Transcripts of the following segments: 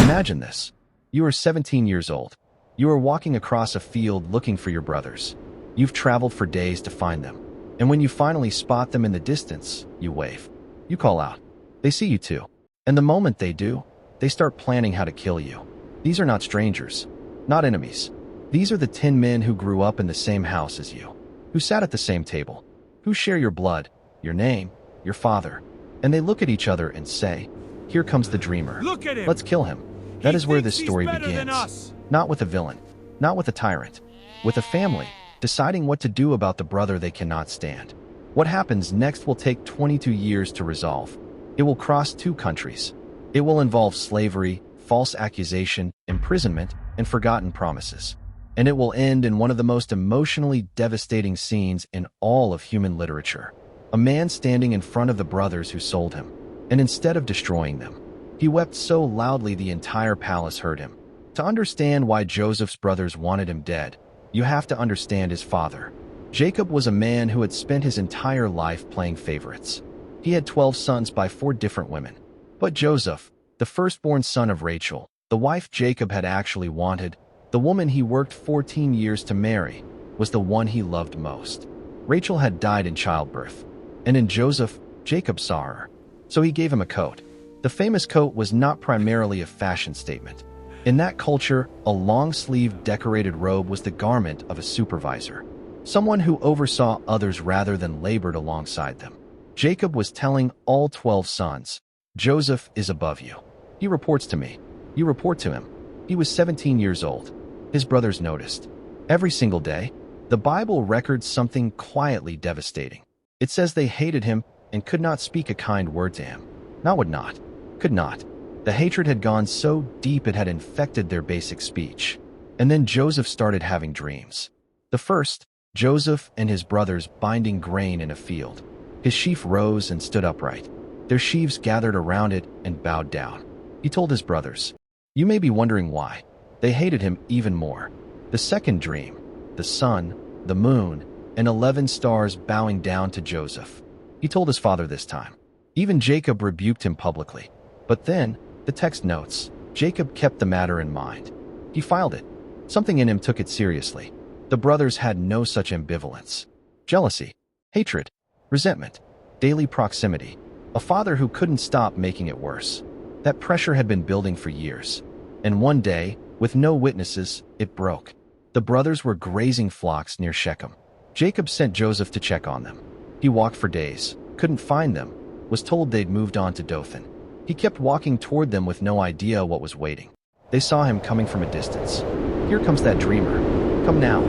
Imagine this. You are 17 years old. You are walking across a field looking for your brothers. You've traveled for days to find them. And when you finally spot them in the distance, you wave. You call out. They see you too. And the moment they do, they start planning how to kill you. These are not strangers, not enemies. These are the 10 men who grew up in the same house as you, who sat at the same table, who share your blood, your name, your father. And they look at each other and say, "Here comes the dreamer. Look at him. Let's kill him." That is where this He thinks story he's better than begins. us. Not with a villain, not with a tyrant, with a family deciding what to do about the brother they cannot stand. What happens next will take 22 years to resolve. It will cross 2 countries. It will involve slavery, false accusation, imprisonment, and forgotten promises. And it will end in one of the most emotionally devastating scenes in all of human literature. A man standing in front of the brothers who sold him, and instead of destroying them, he wept so loudly the entire palace heard him. To understand why Joseph's brothers wanted him dead, you have to understand his father. Jacob was a man who had spent his entire life playing favorites. He had 12 sons by 4 different women. But Joseph, the firstborn son of Rachel, the wife Jacob had actually wanted, the woman he worked 14 years to marry, was the one he loved most. Rachel had died in childbirth, and in Joseph, Jacob saw her. So he gave him a coat. The famous coat was not primarily a fashion statement. In that culture, a long-sleeved decorated robe was the garment of a supervisor, someone who oversaw others rather than labored alongside them. Jacob was telling all 12 sons, "Joseph is above you. He reports to me. You report to him." He was 17 years old. His brothers noticed. Every single day, the Bible records something quietly devastating. It says they hated him and could not speak a kind word to him. Not would not, could not. The hatred had gone so deep it had infected their basic speech. And then Joseph started having dreams. The first, Joseph and his brothers binding grain in a field. His sheaf rose and stood upright. Their sheaves gathered around it and bowed down. He told his brothers. You may be wondering why. They hated him even more. The second dream, the sun, the moon, and 11 stars bowing down to Joseph. He told his father this time. Even Jacob rebuked him publicly. But then, the text notes, Jacob kept the matter in mind. He filed it. Something in him took it seriously. The brothers had no such ambivalence. Jealousy, hatred, resentment, daily proximity. A father who couldn't stop making it worse. That pressure had been building for years. And one day, with no witnesses, it broke. The brothers were grazing flocks near Shechem. Jacob sent Joseph to check on them. He walked for days, couldn't find them, was told they'd moved on to Dothan. He kept walking toward them with no idea what was waiting. They saw him coming from a distance. Here comes that dreamer. Come now,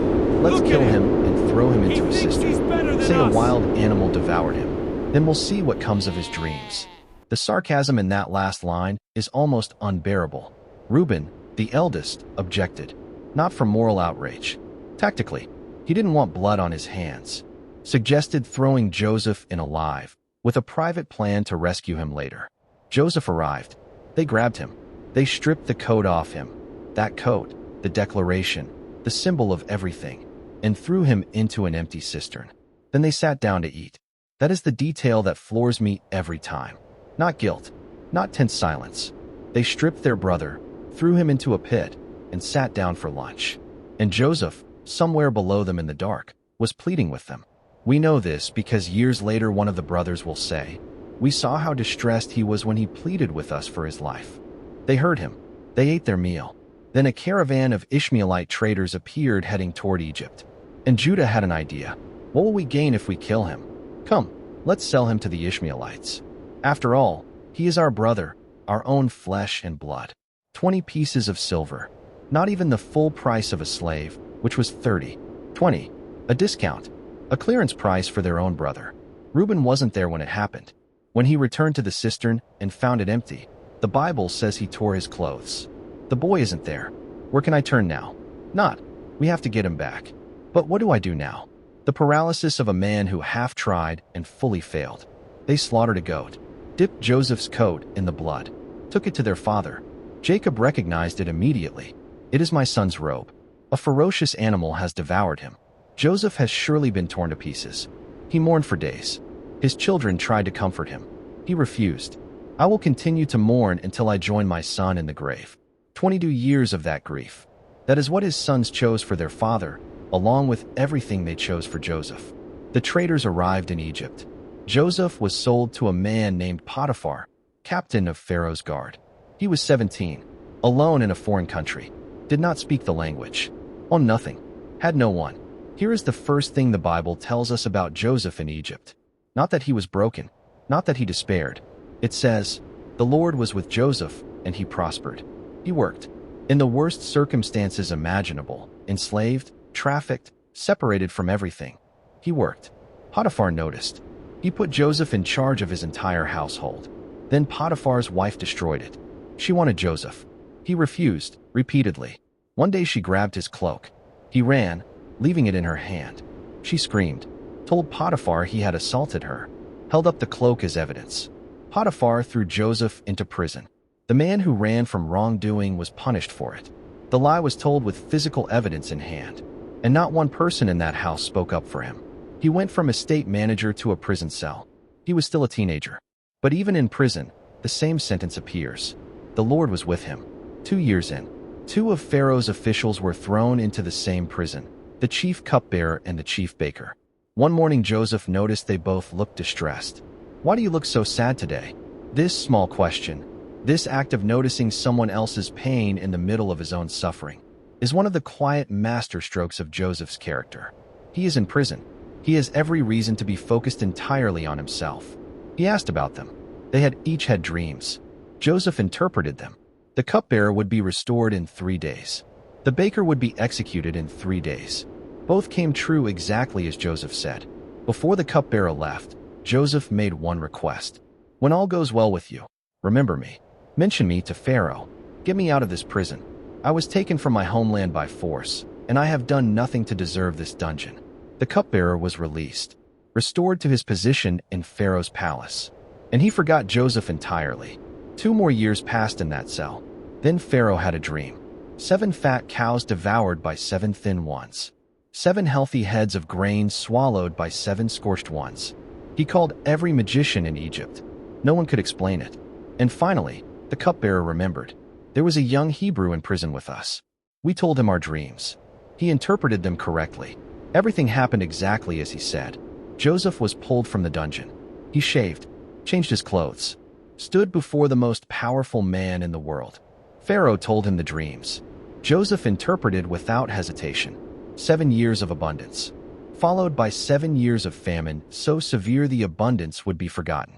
let's kill him and throw him into a cistern. Say a wild animal devoured him. Then we'll see what comes of his dreams. The sarcasm in that last line is almost unbearable. Reuben, the eldest, objected. Not from moral outrage. Tactically, he didn't want blood on his hands. Suggested throwing Joseph in alive, with a private plan to rescue him later. Joseph arrived. They grabbed him. They stripped the coat off him. That coat, the declaration, the symbol of everything, and threw him into an empty cistern. Then they sat down to eat. That is the detail that floors me every time. Not guilt, not tense silence. They stripped their brother, threw him into a pit, and sat down for lunch. And Joseph, somewhere below them in the dark, was pleading with them. We know this because years later one of the brothers will say, "We saw how distressed he was when he pleaded with us for his life." They heard him. They ate their meal. Then a caravan of Ishmaelite traders appeared heading toward Egypt. And Judah had an idea. What will we gain if we kill him? Come, let's sell him to the Ishmaelites. After all, he is our brother, our own flesh and blood. 20 pieces of silver. Not even the full price of a slave, which was 30. 20. A discount. A clearance price for their own brother. Reuben wasn't there when it happened. When he returned to the cistern and found it empty, the Bible says he tore his clothes. The boy isn't there. Where can I turn now? Not. We have to get him back. But what do I do now? The paralysis of a man who half tried and fully failed. They slaughtered a goat, dipped Joseph's coat in the blood, took it to their father. Jacob recognized it immediately. It is my son's robe. A ferocious animal has devoured him. Joseph has surely been torn to pieces. He mourned for days. His children tried to comfort him. He refused. I will continue to mourn until I join my son in the grave. 22 years of that grief. That is what his sons chose for their father, along with everything they chose for Joseph. The traders arrived in Egypt. Joseph was sold to a man named Potiphar, captain of Pharaoh's guard. He was 17, alone in a foreign country, did not speak the language, owned nothing, had no one. Here is the first thing the Bible tells us about Joseph in Egypt. Not that he was broken, not that he despaired. It says, "The Lord was with Joseph, and he prospered." He worked. In the worst circumstances imaginable, enslaved, trafficked, separated from everything. He worked. Potiphar noticed. He put Joseph in charge of his entire household. Then Potiphar's wife destroyed it. She wanted Joseph. He refused, repeatedly. One day she grabbed his cloak. He ran, leaving it in her hand. She screamed, told Potiphar he had assaulted her, held up the cloak as evidence. Potiphar threw Joseph into prison. The man who ran from wrongdoing was punished for it. The lie was told with physical evidence in hand, and not one person in that house spoke up for him. He went from estate manager to a prison cell. He was still a teenager. But even in prison, the same sentence appears. The Lord was with him. 2 years in, 2 of Pharaoh's officials were thrown into the same prison, the chief cupbearer and the chief baker. One morning Joseph noticed they both looked distressed. "Why do you look so sad today?" This small question, this act of noticing someone else's pain in the middle of his own suffering, is one of the quiet masterstrokes of Joseph's character. He is in prison. He has every reason to be focused entirely on himself. He asked about them. They had each had dreams. Joseph interpreted them. The cupbearer would be restored in 3 days. The baker would be executed in 3 days. Both came true exactly as Joseph said. Before the cupbearer left, Joseph made one request. "When all goes well with you, remember me. Mention me to Pharaoh. Get me out of this prison. I was taken from my homeland by force, and I have done nothing to deserve this dungeon." The cupbearer was released, restored to his position in Pharaoh's palace. And he forgot Joseph entirely. 2 more years passed in that cell. Then Pharaoh had a dream. 7 fat cows devoured by 7 thin ones. 7 healthy heads of grain swallowed by 7 scorched ones. He called every magician in Egypt. No one could explain it. And finally, the cupbearer remembered. There was a young Hebrew in prison with us. We told him our dreams. He interpreted them correctly. Everything happened exactly as he said. Joseph was pulled from the dungeon. He shaved, changed his clothes, stood before the most powerful man in the world. Pharaoh told him the dreams. Joseph interpreted without hesitation. 7 years of abundance, followed by 7 years of famine, so severe the abundance would be forgotten.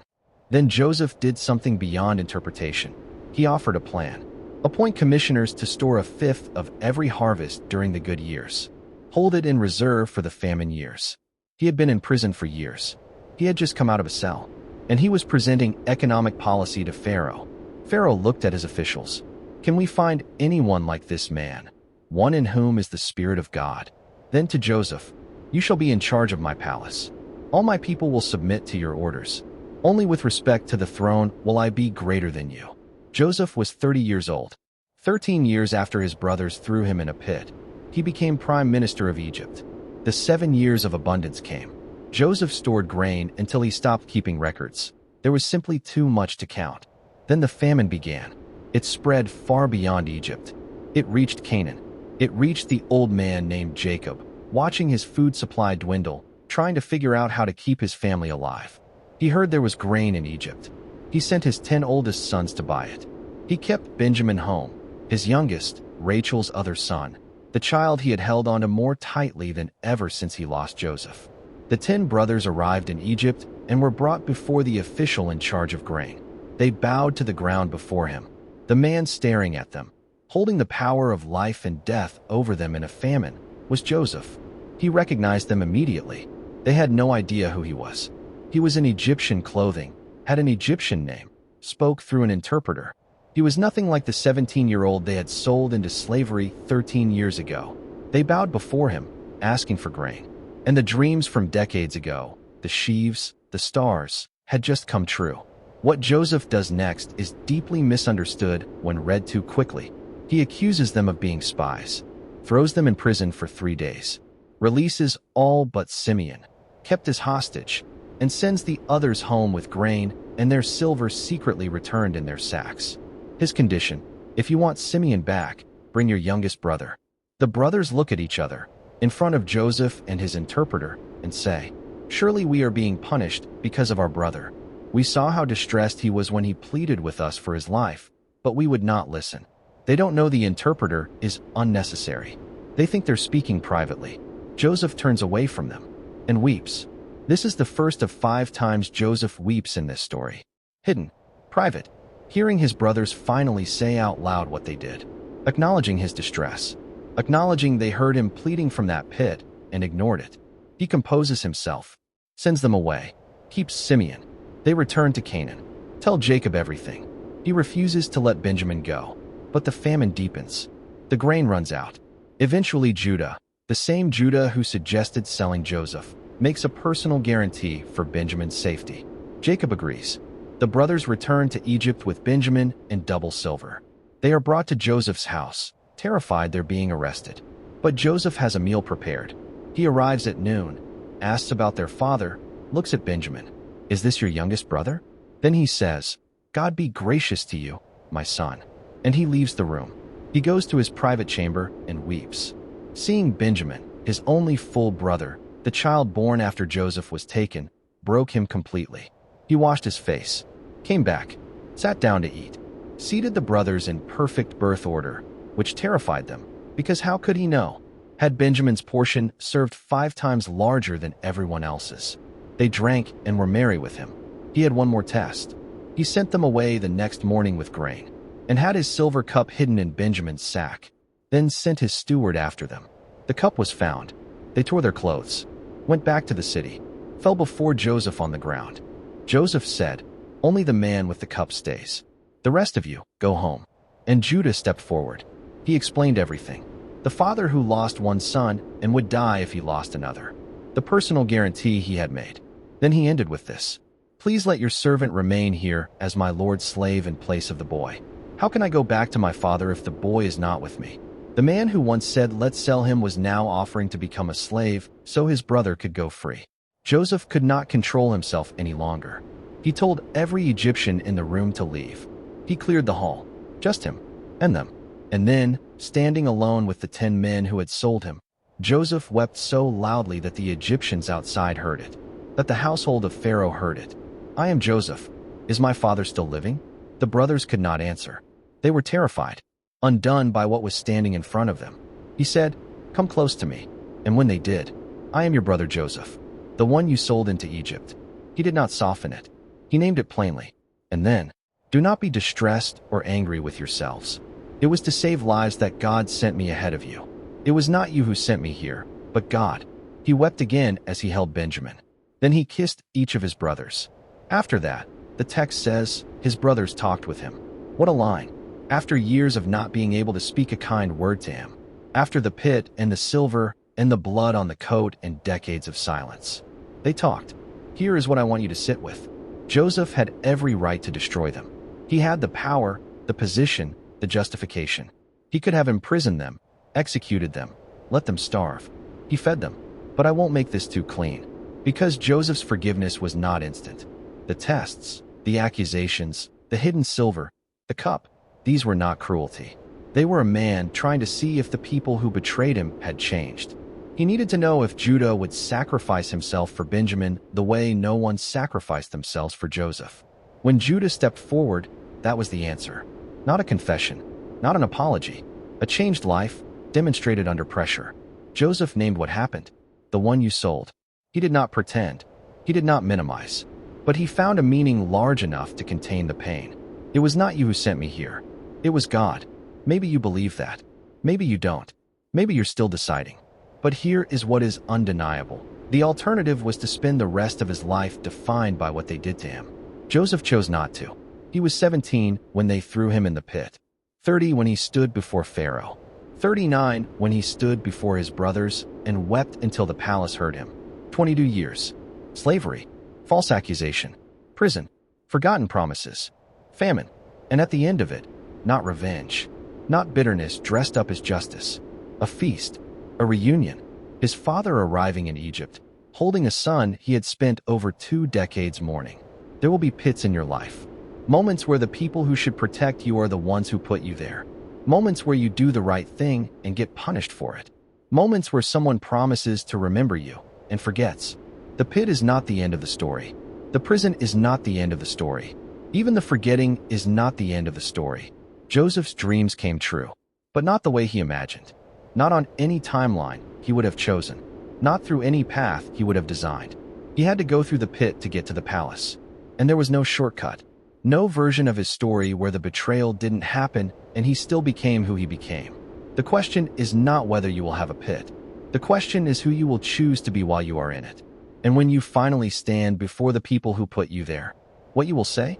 Then Joseph did something beyond interpretation. He offered a plan. Appoint commissioners to store 1/5 of every harvest during the good years. Hold it in reserve for the famine years. He had been in prison for years. He had just come out of a cell, and he was presenting economic policy to Pharaoh. Pharaoh looked at his officials. "Can we find anyone like this man, one in whom is the Spirit of God?" Then to Joseph, "You shall be in charge of my palace. All my people will submit to your orders. Only with respect to the throne will I be greater than you." Joseph was 30 years old. 13 years after his brothers threw him in a pit, he became prime minister of Egypt. The 7 years of abundance came. Joseph stored grain until he stopped keeping records. There was simply too much to count. Then the famine began. It spread far beyond Egypt. It reached Canaan. It reached the old man named Jacob, watching his food supply dwindle, trying to figure out how to keep his family alive. He heard there was grain in Egypt. He sent his 10 oldest sons to buy it. He kept Benjamin home, his youngest, Rachel's other son, the child he had held onto more tightly than ever since he lost Joseph. The 10 brothers arrived in Egypt and were brought before the official in charge of grain. They bowed to the ground before him. The man staring at them, holding the power of life and death over them in a famine, was Joseph. He recognized them immediately. They had no idea who he was. He was in Egyptian clothing, had an Egyptian name, spoke through an interpreter. He was nothing like the 17-year-old they had sold into slavery 13 years ago. They bowed before him, asking for grain. And the dreams from decades ago, the sheaves, the stars, had just come true. What Joseph does next is deeply misunderstood when read too quickly. He accuses them of being spies, throws them in prison for 3 days, releases all but Simeon, kept as hostage, and sends the others home with grain and their silver secretly returned in their sacks. His condition, If you want Simeon back, bring your youngest brother. The brothers look at each other, in front of Joseph and his interpreter, and say, "Surely we are being punished because of our brother. We saw how distressed he was when he pleaded with us for his life, but we would not listen." They don't know the interpreter is unnecessary. They think they're speaking privately. Joseph turns away from them and weeps. This is the first of 5 times Joseph weeps in this story. Hidden, private, hearing his brothers finally say out loud what they did, acknowledging his distress, acknowledging they heard him pleading from that pit and ignored it. He composes himself, sends them away, keeps Simeon. They return to Canaan, tell Jacob everything. He refuses to let Benjamin go, but the famine deepens. The grain runs out. Eventually Judah, the same Judah who suggested selling Joseph, makes a personal guarantee for Benjamin's safety. Jacob agrees. The brothers return to Egypt with Benjamin and double silver. They are brought to Joseph's house, terrified they're being arrested. But Joseph has a meal prepared. He arrives at noon, asks about their father, looks at Benjamin. "Is this your youngest brother?" Then he says, "God be gracious to you, my son." And he leaves the room. He goes to his private chamber and weeps. Seeing Benjamin, his only full brother, the child born after Joseph was taken, broke him completely. He washed his face, came back, sat down to eat, seated the brothers in perfect birth order, which terrified them, because how could he know? Had Benjamin's portion served 5 times larger than everyone else's. They drank and were merry with him. He had one more test. He sent them away the next morning with grain, and had his silver cup hidden in Benjamin's sack, then sent his steward after them. The cup was found. They tore their clothes, went back to the city, fell before Joseph on the ground. Joseph said, "Only the man with the cup stays. The rest of you, go home." And Judah stepped forward. He explained everything. The father who lost one son and would die if he lost another. The personal guarantee he had made. Then he ended with this: "Please let your servant remain here as my lord's slave in place of the boy. How can I go back to my father if the boy is not with me?" The man who once said, "Let's sell him," was now offering to become a slave so his brother could go free. Joseph could not control himself any longer. He told every Egyptian in the room to leave. He cleared the hall, just him and them. And then, standing alone with the 10 men who had sold him, Joseph wept so loudly that the Egyptians outside heard it, that the household of Pharaoh heard it. "I am Joseph. Is my father still living?" The brothers could not answer. They were terrified, undone by what was standing in front of them. He said, "Come close to me." And when they did, "I am your brother Joseph, the one you sold into Egypt." He did not soften it. He named it plainly. And then, "Do not be distressed or angry with yourselves. It was to save lives that God sent me ahead of you. It was not you who sent me here, but God." He wept again as he held Benjamin. Then he kissed each of his brothers. After that, the text says, his brothers talked with him. What a line. After years of not being able to speak a kind word to him. After the pit and the silver and the blood on the coat and decades of silence. They talked. Here is what I want you to sit with. Joseph had every right to destroy them. He had the power, the position, the justification. He could have imprisoned them, executed them, let them starve. He fed them. But I won't make this too clean. Because Joseph's forgiveness was not instant. The tests, the accusations, the hidden silver, the cup, these were not cruelty. They were a man trying to see if the people who betrayed him had changed. He needed to know if Judah would sacrifice himself for Benjamin the way no one sacrificed themselves for Joseph. When Judah stepped forward, that was the answer. Not a confession, not an apology, a changed life demonstrated under pressure. Joseph named what happened. The one you sold. He did not pretend. He did not minimize. But he found a meaning large enough to contain the pain. It was not you who sent me here. It was God. Maybe you believe that. Maybe you don't. Maybe you're still deciding. But here is what is undeniable. The alternative was to spend the rest of his life defined by what they did to him. Joseph chose not to. He was 17 when they threw him in the pit, 30 when he stood before Pharaoh, 39 when he stood before his brothers and wept until the palace heard him. 22 years. Slavery, false accusation, prison, forgotten promises, famine, and at the end of it, not revenge, not bitterness dressed up as justice, a feast, a reunion, his father arriving in Egypt, holding a son he had spent over 2 decades mourning. There will be pits in your life, Moments where the people who should protect you are the ones who put you there. Moments where you do the right thing and get punished for it. Moments where someone promises to remember you and forgets. The pit is not the end of the story. The prison is not the end of the story. Even the forgetting is not the end of the story. Joseph's dreams came true, but not the way he imagined. Not on any timeline he would have chosen. Not through any path he would have designed. He had to go through the pit to get to the palace. And there was no shortcut. No version of his story where the betrayal didn't happen and he still became who he became. The question is not whether you will have a pit. The question is who you will choose to be while you are in it. And when you finally stand before the people who put you there, what you will say?